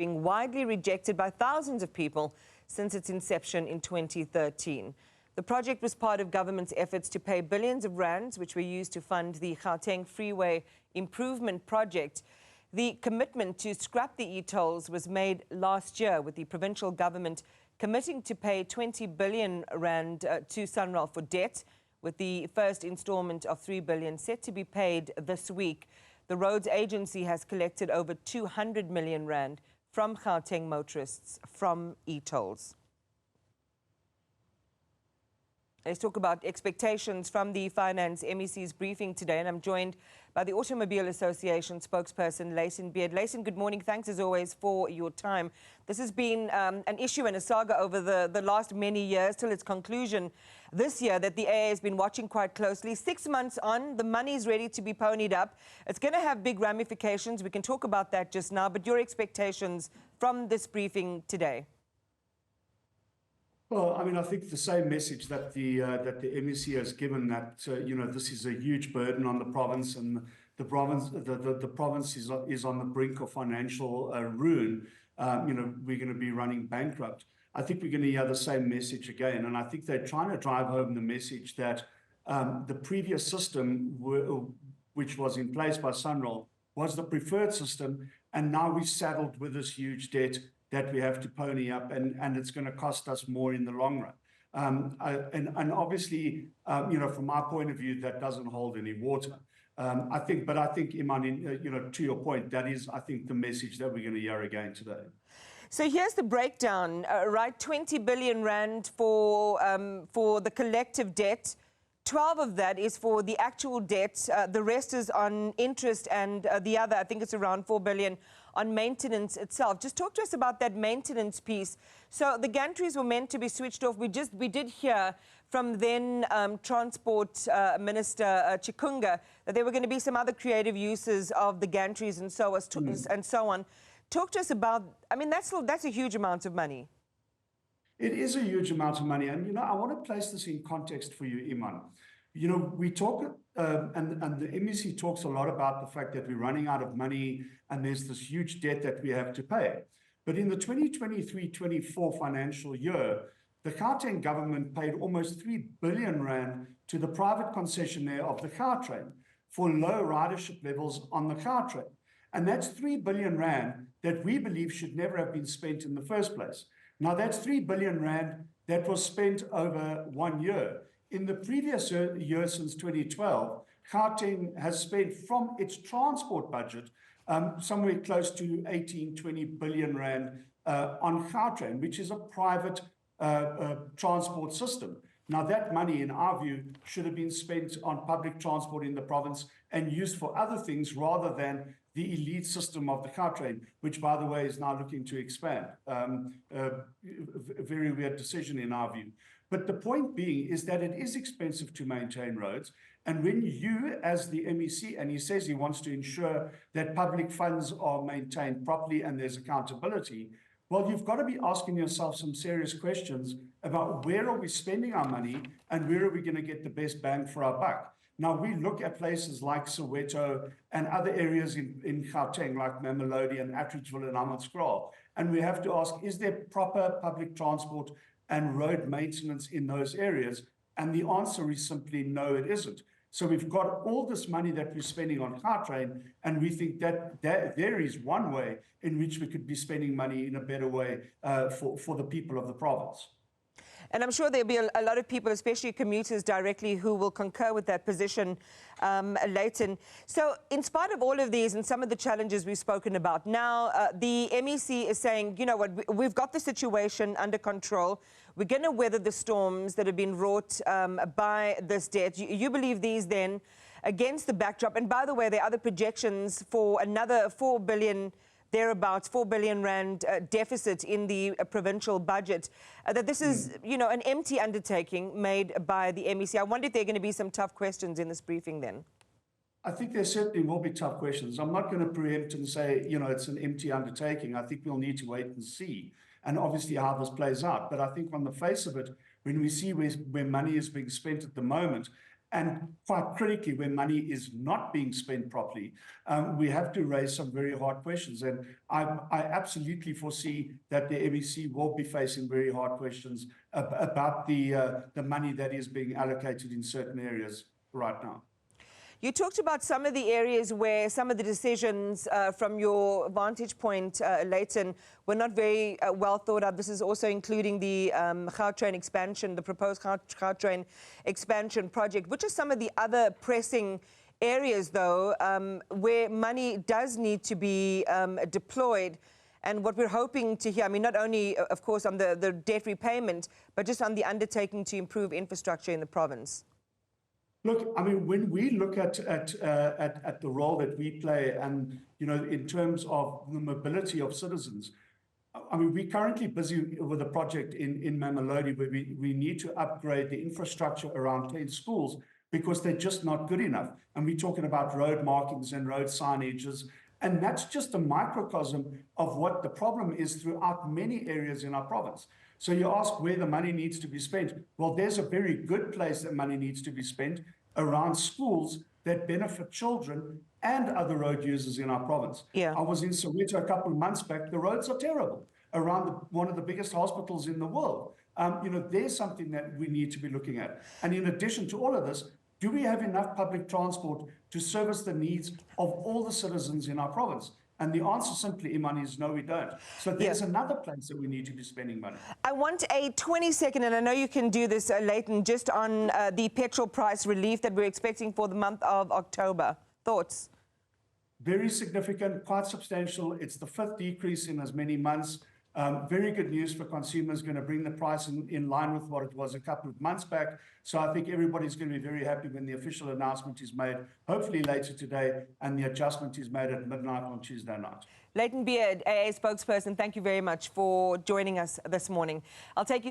being widely rejected by thousands of people since its inception in 2013. The project was part of government's efforts to pay billions of rands, which were used to fund the Gauteng Freeway Improvement Project. The commitment to scrap the e-tolls was made last year, with the provincial government committing to pay 20 billion rand to SANRAL for debt, with the first installment of 3 billion set to be paid this week. The roads agency has collected over 200 million rand from Gauteng motorists from e-tolls. Let's talk about expectations from the Finance MEC's briefing today, and I'm joined by the Automobile Association spokesperson, Layton Beard. Layton, good morning. Thanks, as always, for your time. This has been an issue and a saga over the last many years, till its conclusion this year, that the AA has been watching quite closely. 6 months on, the money is ready to be ponied up. It's going to have big ramifications. We can talk about that just now, but your expectations from this briefing today? Well, I mean, I think the same message that the MEC has given, that you know, this is a huge burden on the province, and the province is on the brink of financial ruin. You know, we're going to be running bankrupt. I think we're going to hear the same message again, and I think they're trying to drive home the message that the previous system, which was in place by SANRAL, was the preferred system, and now we're saddled with this huge debt that we have to pony up, and it's going to cost us more in the long run. And obviously, you know, from our point of view, that doesn't hold any water. I think, Iman, you know, to your point, that is, I think, the message that we're going to hear again today. So here's the breakdown, right? 20 billion rand for the collective debt. 12 of that is for the actual debt. The rest is on interest, and the other, I think it's around 4 billion, on maintenance itself. Just talk to us about that maintenance piece. So the gantries were meant to be switched off. We did hear from then Transport Minister Chikunga that there were going to be some other creative uses of the gantries and so on. Talk to us about, I mean, that's a huge amount of money. It is a huge amount of money, and you know, I want to place this in context for you, Iman. You know, we talk, and the MEC talks a lot about the fact that we're running out of money and there's this huge debt that we have to pay. But in the 2023-24 financial year, the Gauteng government paid almost 3 billion rand to the private concessionaire of the Gautrain for low ridership levels on the Gautrain. And that's 3 billion rand that we believe should never have been spent in the first place. Now, that's 3 billion rand that was spent over 1 year. In the previous year, since 2012, Gauteng has spent from its transport budget somewhere close to 18-20 billion rand on Gautrain, which is a private transport system. Now, that money, in our view, should have been spent on public transport in the province and used for other things rather than the elite system of the Gautrain, which, by the way, is now looking to expand. A very weird decision in our view. But the point being is that it is expensive to maintain roads. And when you, as the MEC, and he says he wants to ensure that public funds are maintained properly and there's accountability, well, you've got to be asking yourself some serious questions about where are we spending our money and where are we going to get the best bang for our buck. Now, we look at places like Soweto and other areas in Gauteng, like Mamelodi and Atteridgeville and Hammanskraal, and we have to ask, is there proper public transport and road maintenance in those areas? And the answer is simply no, it isn't. So we've got all this money that we're spending on Gautrain, and we think that there is one way in which we could be spending money in a better way for the people of the province. And I'm sure there'll be a lot of people, especially commuters directly, who will concur with that position, Layton. So in spite of all of these and some of the challenges we've spoken about, now the MEC is saying, you know what, we've got the situation under control. We're going to weather the storms that have been wrought by this debt. You believe these then, against the backdrop, and by the way, there are other projections for another 4 billion thereabouts, 4 billion rand deficit in the provincial budget, that this is, you know, an empty undertaking made by the MEC. I wonder if there are going to be some tough questions in this briefing then. I think there certainly will be tough questions. I'm not going to preempt and say, you know, it's an empty undertaking. I think we'll need to wait and see, and obviously how this plays out. But I think on the face of it, when we see where money is being spent at the moment, And quite critically, when money is not being spent properly, we have to raise some very hard questions. And I absolutely foresee that the MEC will be facing very hard questions about the money that is being allocated in certain areas right now. You talked about some of the areas where some of the decisions from your vantage point, Layton, were not very well thought out. This is also including the Gautrain expansion, the proposed Gautrain expansion project. Which are some of the other pressing areas, though, where money does need to be deployed? And what we're hoping to hear, I mean, not only, of course, on the debt repayment, but just on the undertaking to improve infrastructure in the province. Look, I mean, when we look at the role that we play, and in terms of the mobility of citizens, I mean, we're currently busy with a project in Mamelodi where we need to upgrade the infrastructure around 10 schools because they're just not good enough. And we're talking about road markings and road signages, and that's just a microcosm of what the problem is throughout many areas in our province. So you ask where the money needs to be spent. Well, there's a very good place that money needs to be spent around schools that benefit children and other road users in our province. Yeah. I was in Soweto a couple of months back. The roads are terrible around one of the biggest hospitals in the world. There's something that we need to be looking at. And in addition to all of this, do we have enough public transport to service the needs of all the citizens in our province? And the answer simply, Iman, is no, we don't. So there's another place that we need to be spending money. I want a 20-second, and I know you can do this, Layton, just on the petrol price relief that we're expecting for the month of October. Thoughts? Very significant, quite substantial. It's the 5th decrease in as many months. Very good news for consumers, going to bring the price in line with what it was a couple of months back. So I think everybody's going to be very happy when the official announcement is made, hopefully later today, and the adjustment is made at midnight on Tuesday night. Layton Beard, AA spokesperson, thank you very much for joining us this morning. I'll take you